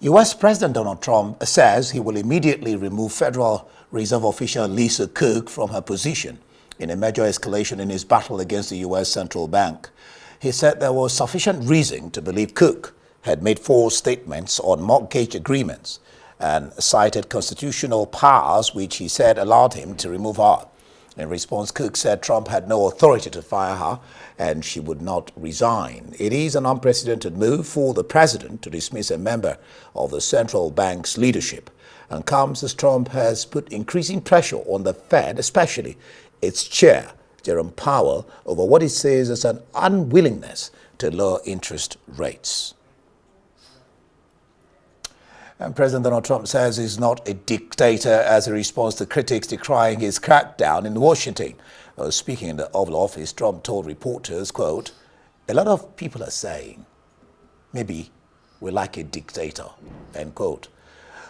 U.S. President Donald Trump says he will immediately remove Federal Reserve official Lisa Cook from her position in a major escalation in his battle against the U.S. Central Bank. He said there was sufficient reason to believe Cook had made false statements on mortgage agreements and cited constitutional powers which he said allowed him to remove her. In response, Cook said Trump had no authority to fire her and she would not resign. It is an unprecedented move for the president to dismiss a member of the central bank's leadership and comes as Trump has put increasing pressure on the Fed, especially its chair, Jerome Powell, over what he says is an unwillingness to lower interest rates. And President Donald Trump says he's not a dictator as a response to critics decrying his crackdown in Washington. Speaking in the Oval Office, Trump told reporters, quote, "A lot of people are saying, maybe we're like a dictator," end quote.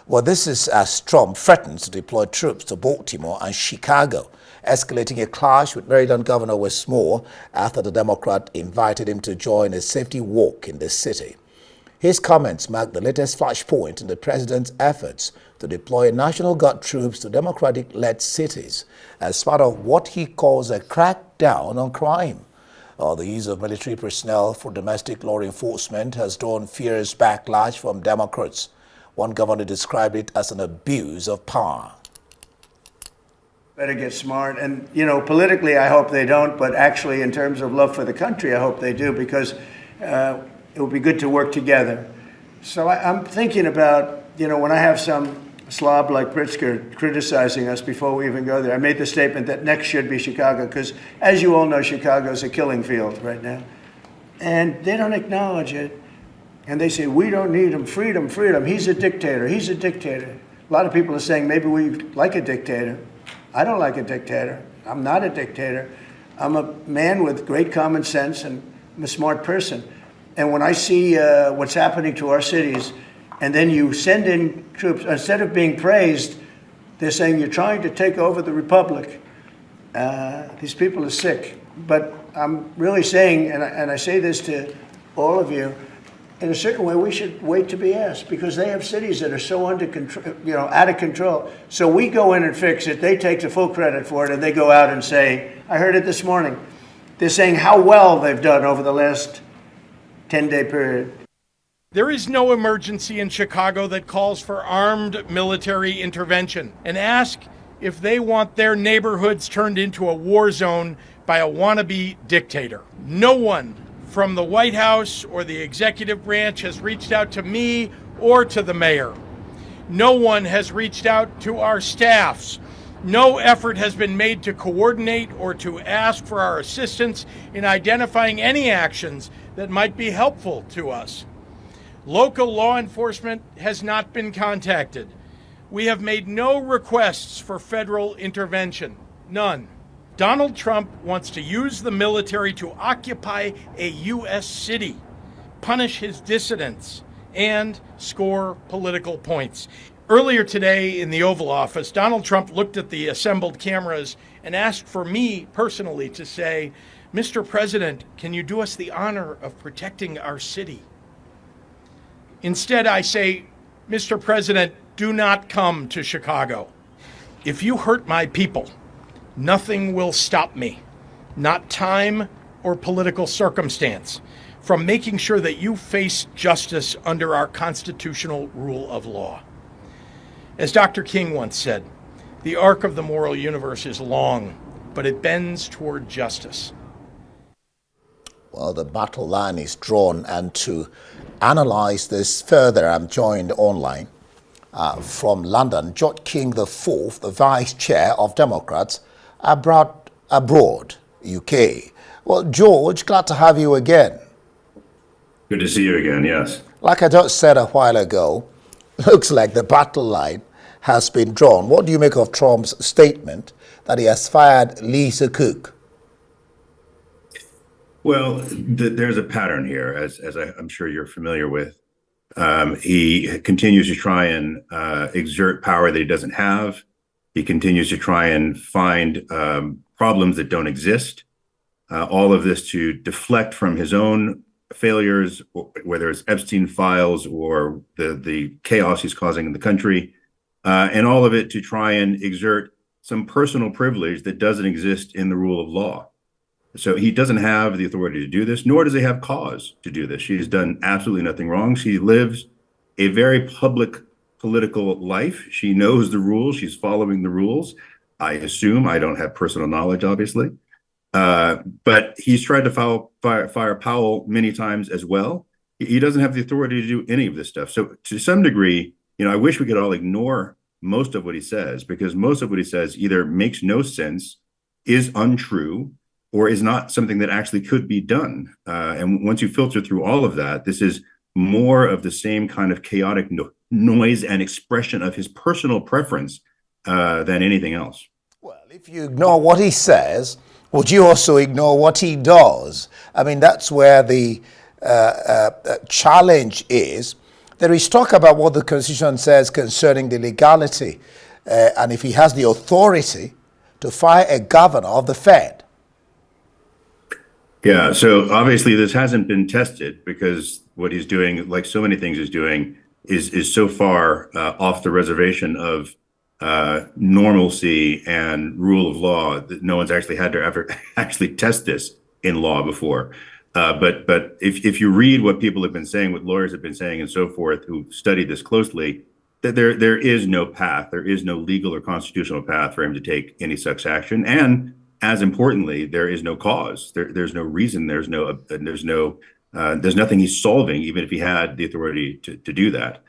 Well, this is as Trump threatens to deploy troops to Baltimore and Chicago, escalating a clash with Maryland Governor Wes Moore after the Democrat invited him to join a safety walk in the city. His comments mark the latest flashpoint in the president's efforts to deploy National Guard troops to Democratic-led cities as part of what he calls a crackdown on crime. The use of military personnel for domestic law enforcement has drawn fierce backlash from Democrats. One governor described it as an abuse of power. Better get smart. And, you know, politically, I hope they don't. But actually, in terms of love for the country, I hope they do, because it would be good to work together. So I'm thinking about, you know, when I have some slob like Pritzker criticizing us before we even go there, I made the statement that next should be Chicago, because as you all know, Chicago is a killing field right now. And they don't acknowledge it. And they say, we don't need him, freedom, freedom. He's a dictator, he's a dictator. A lot of people are saying maybe we like a dictator. I don't like a dictator. I'm not a dictator. I'm a man with great common sense and I'm a smart person. And when I see what's happening to our cities, and then you send in troops, instead of being praised, they're saying you're trying to take over the republic. These people are sick. But I'm really saying, and I say this to all of you, in a certain way, we should wait to be asked, because they have cities that are so under control, you know, out of control. So we go in and fix it. They take the full credit for it, and they go out and say, I heard it this morning, they're saying how well they've done over the last 10-day period. There is no emergency in Chicago that calls for armed military intervention, and ask if they want their neighborhoods turned into a war zone by a wannabe dictator. No one from the White House or the executive branch has reached out to me or to the mayor. No one has reached out to our staffs. No effort has been made to coordinate or to ask for our assistance in identifying any actions that might be helpful to us. Local law enforcement has not been contacted. We have made no requests for federal intervention. None. Donald Trump wants to use the military to occupy a U.S. city, punish his dissidents, and score political points. Earlier today in the Oval Office, Donald Trump looked at the assembled cameras and asked for me personally to say, Mr. President, can you do us the honor of protecting our city? Instead, I say, Mr. President, do not come to Chicago. If you hurt my people, nothing will stop me, not time or political circumstance, from making sure that you face justice under our constitutional rule of law. As Dr. King once said, the arc of the moral universe is long, but it bends toward justice. Well, the battle line is drawn, and to analyze this further, I'm joined online from London, George King IV, the Vice Chair of Democrats abroad, UK. Well, George, glad to have you again. Good to see you again, yes. Like I just said a while ago, looks like the battle line has been drawn. What do you make of Trump's statement that he has fired Lisa Cook? Well, there's a pattern here, as I'm sure you're familiar with. He continues to try and exert power that he doesn't have. He continues to try and find problems that don't exist. All of this to deflect from his own failures, whether it's Epstein files or the chaos he's causing in the country, and all of it to try and exert some personal privilege that doesn't exist in the rule of law. So he doesn't have the authority to do this, nor does he have cause to do this. She has done absolutely nothing wrong. She lives a very public political life. She knows the rules. She's following the rules. I assume. I don't have personal knowledge, obviously. But he's tried to fire Powell many times as well. He doesn't have the authority to do any of this stuff. So to some degree, I wish we could all ignore most of what he says, because most of what he says either makes no sense, is untrue, or is not something that actually could be done. And once you filter through all of that, this is more of the same kind of chaotic noise and expression of his personal preference than anything else. Well, if you ignore what he says, would you also ignore what he does? I mean, that's where the challenge is. There is talk about what the Constitution says concerning the legality, and if he has the authority to fire a governor of the Fed. Yeah, so obviously this hasn't been tested, because what he's doing, like so many things he's doing, is so far off the reservation of normalcy and rule of law that no one's actually had to ever actually test this in law before. But if you read what people have been saying, what lawyers have been saying, and so forth, who studied this closely, that there is no path, there is no legal or constitutional path for him to take any such action, and as importantly, there is no cause. There's no reason. There's nothing he's solving, even if he had the authority to do that.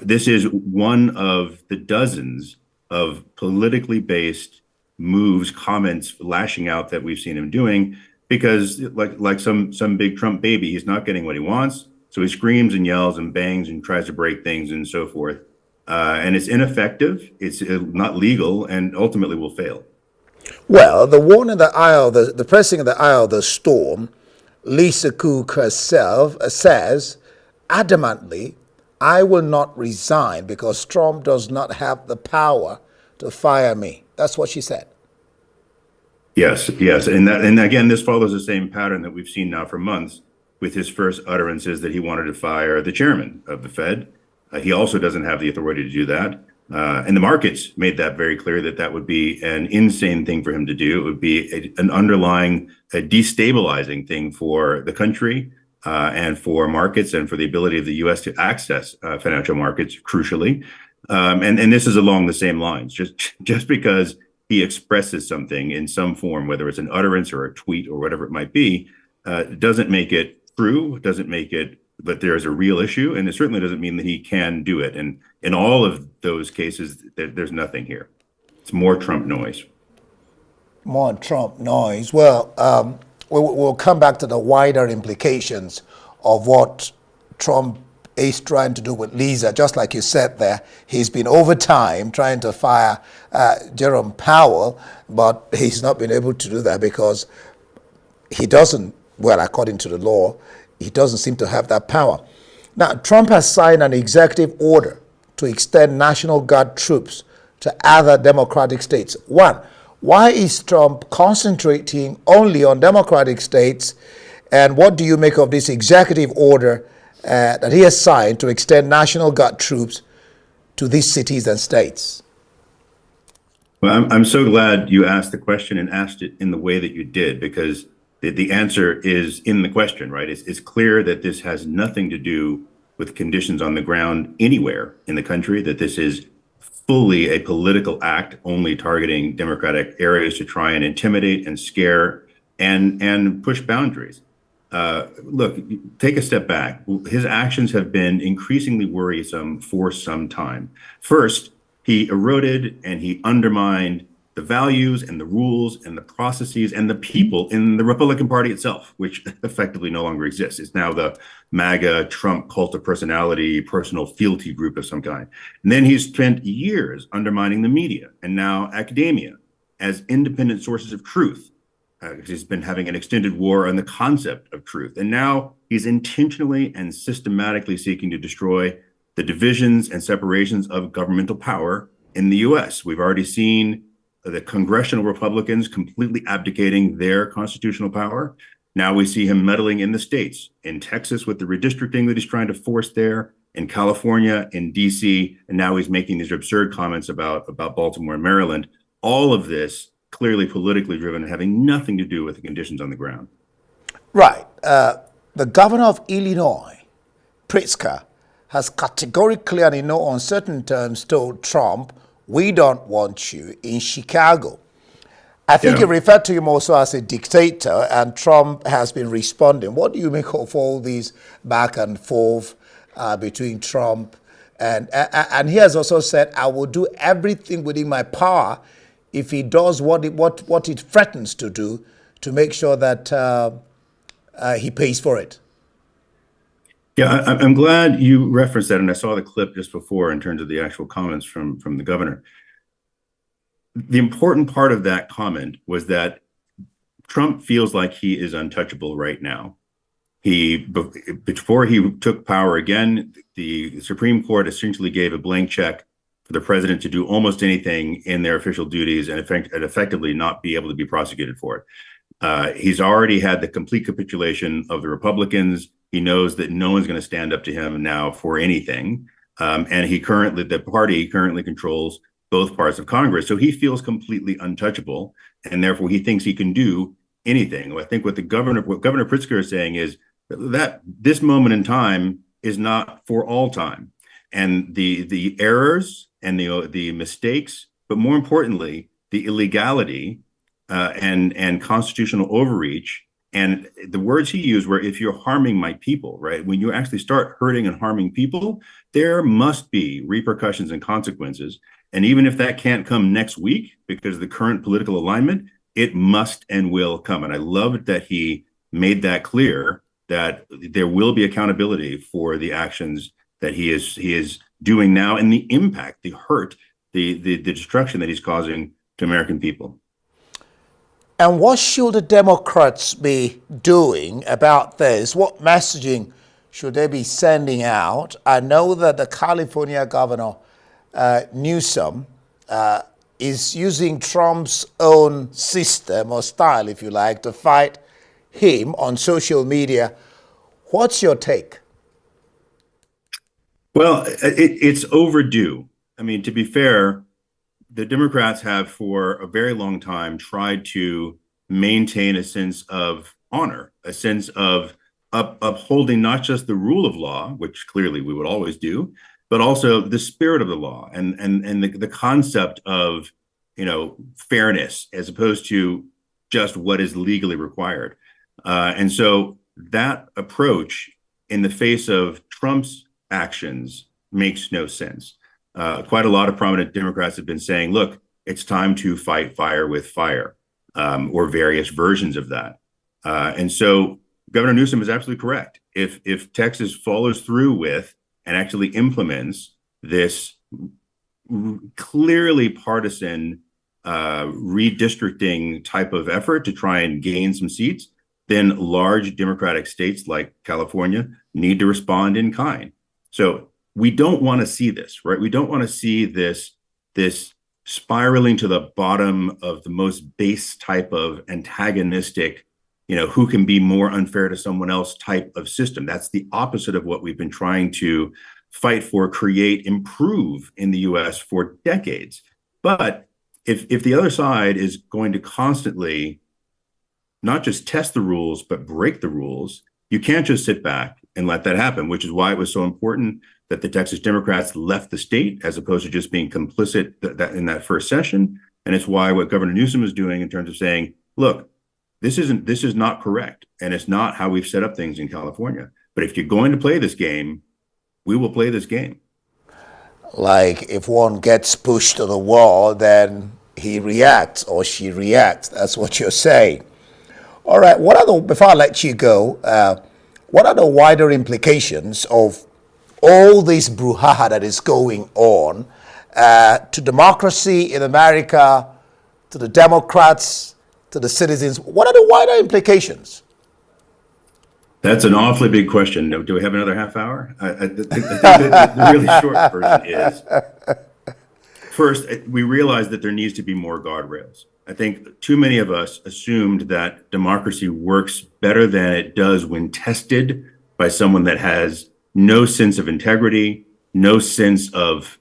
This is one of the dozens of politically based moves, comments, lashing out that we've seen him doing, because like some big Trump baby, he's not getting what he wants. So he screams and yells and bangs and tries to break things and so forth. And it's ineffective. It's not legal, and ultimately will fail. Well, the one in the eye of the pressing in the eye of the storm, Lisa Cook herself says adamantly, I will not resign because Trump does not have the power to fire me. That's what she said. Yes. And again, this follows the same pattern that we've seen now for months, with his first utterances that he wanted to fire the chairman of the Fed. He also doesn't have the authority to do that. And the markets made that very clear, that would be an insane thing for him to do. It would be an underlying, destabilizing thing for the country and for markets, and for the ability of the U.S. to access financial markets, crucially. And this is along the same lines. Just because he expresses something in some form, whether it's an utterance or a tweet or whatever it might be, doesn't make it true, doesn't make it that there is a real issue, and it certainly doesn't mean that he can do it. And in all of those cases, there's nothing here. It's more Trump noise. More Trump noise. Well, we'll come back to the wider implications of what Trump is trying to do with Lisa. Just like you said there, he's been over time trying to fire Jerome Powell, but he's not been able to do that because he doesn't, well, according to the law, he doesn't seem to have that power. Now, Trump has signed an executive order to extend National Guard troops to other Democratic states. One, why is Trump concentrating only on Democratic states? And what do you make of this executive order that he has signed to extend National Guard troops to these cities and states? Well, I'm so glad you asked the question and asked it in the way that you did, because the answer is in the question, right? It's clear that this has nothing to do with conditions on the ground anywhere in the country, that this is fully a political act only targeting Democratic areas to try and intimidate and scare and push boundaries. Look, take a step back. His actions have been increasingly worrisome for some time. First, he eroded and he undermined the values and the rules and the processes and the people in the Republican Party itself, which effectively no longer exists. It's now the MAGA Trump cult of personality, personal fealty group of some kind. And then he's spent years undermining the media and now academia as independent sources of truth. He's been having an extended war on the concept of truth. And now he's intentionally and systematically seeking to destroy the divisions and separations of governmental power in the US. We've already seen the congressional Republicans completely abdicating their constitutional power. Now we see him meddling in the states, in Texas with the redistricting that he's trying to force there, in California, in DC, and now he's making these absurd comments about Baltimore and Maryland. All of this clearly politically driven and having nothing to do with the conditions on the ground. Right. The governor of Illinois, Pritzker, has categorically and in no uncertain terms told Trump, we don't want you in Chicago. I think he referred to him also as a dictator, and Trump has been responding. What do you make of all these back and forth between Trump and he has also said, I will do everything within my power if he does what it threatens to do to make sure that he pays for it. Yeah, I'm glad you referenced that, and I saw the clip just before in terms of the actual comments from the governor. The important part of that comment was that Trump feels like he is untouchable right now. Before he took power again, the Supreme Court essentially gave a blank check for the president to do almost anything in their official duties and effectively not be able to be prosecuted for it. He's already had the complete capitulation of the Republicans. He knows that no one's going to stand up to him now for anything. And the party currently controls both parts of Congress. So he feels completely untouchable, and therefore he thinks he can do anything. I think what Governor Pritzker is saying is that this moment in time is not for all time. And the errors and the mistakes, but more importantly, the illegality and constitutional overreach. And the words he used were, if you're harming my people, right? When you actually start hurting and harming people, there must be repercussions and consequences. And even if that can't come next week because of the current political alignment, it must and will come. And I love that he made that clear, that there will be accountability for the actions that he is doing now and the impact, the hurt, the destruction that he's causing to American people. And what should the Democrats be doing about this? What messaging should they be sending out? I know that the California governor, Newsom, is using Trump's own system or style, if you like, to fight him on social media. What's your take? Well, it's overdue. I mean, to be fair, the Democrats have for a very long time tried to maintain a sense of honor, a sense of upholding not just the rule of law, which clearly we would always do, but also the spirit of the law and the concept of, fairness as opposed to just what is legally required. And so that approach in the face of Trump's actions makes no sense. Quite a lot of prominent Democrats have been saying, look, it's time to fight fire with fire, or various versions of that. And so Governor Newsom is absolutely correct. If Texas follows through with and actually implements this clearly partisan redistricting type of effort to try and gain some seats, then large Democratic states like California need to respond in kind. So we don't want to see this, right? We don't want to see this spiraling to the bottom of the most base type of antagonistic, who can be more unfair to someone else type of system. That's the opposite of what we've been trying to fight for, create, improve in the US for decades. But if the other side is going to constantly not just test the rules, but break the rules, you can't just sit back and let that happen, which is why it was so important that the Texas Democrats left the state as opposed to just being complicit in that first session. And it's why what Governor Newsom is doing in terms of saying, look, this is not correct. And it's not how we've set up things in California. But if you're going to play this game, we will play this game. Like if one gets pushed to the wall, then he reacts or she reacts. That's what you're saying. All right. Before I let you go, what are the wider implications of all this brouhaha that is going on to democracy in America, to the Democrats, to the citizens? What are the wider implications? That's an awfully big question. Do we have another half hour? I think the really short version is, first, we realize that there needs to be more guardrails. I think too many of us assumed that democracy works better than it does when tested by someone that has no sense of integrity, no sense of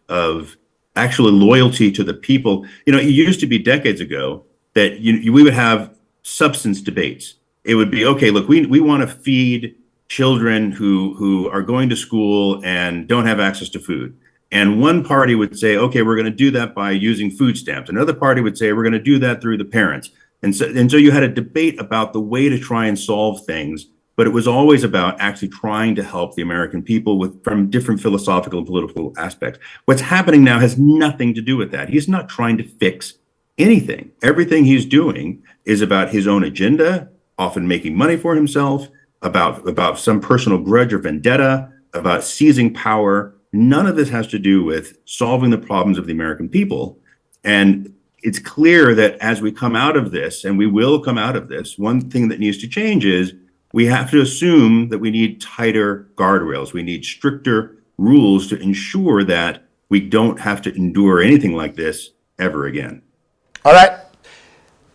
actual loyalty to the people. It used to be decades ago that we would have substance debates. It would be, okay, look, we want to feed children who are going to school and don't have access to food. And one party would say, okay, we're going to do that by using food stamps. Another party would say, we're going to do that through the parents. And so you had a debate about the way to try and solve things, but it was always about actually trying to help the American people from different philosophical and political aspects. What's happening now has nothing to do with that. He's not trying to fix anything. Everything he's doing is about his own agenda, often making money for himself, about some personal grudge or vendetta, about seizing power. None of this has to do with solving the problems of the American people. And it's clear that as we come out of this, and we will come out of this, one thing that needs to change is we have to assume that we need tighter guardrails. We need stricter rules to ensure that we don't have to endure anything like this ever again. All right.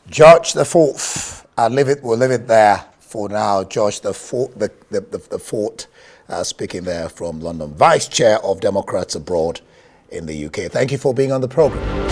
George the Fourth. We'll leave it there for now. George the Fourth, speaking there from London, Vice Chair of Democrats Abroad in the UK. Thank you for being on the program.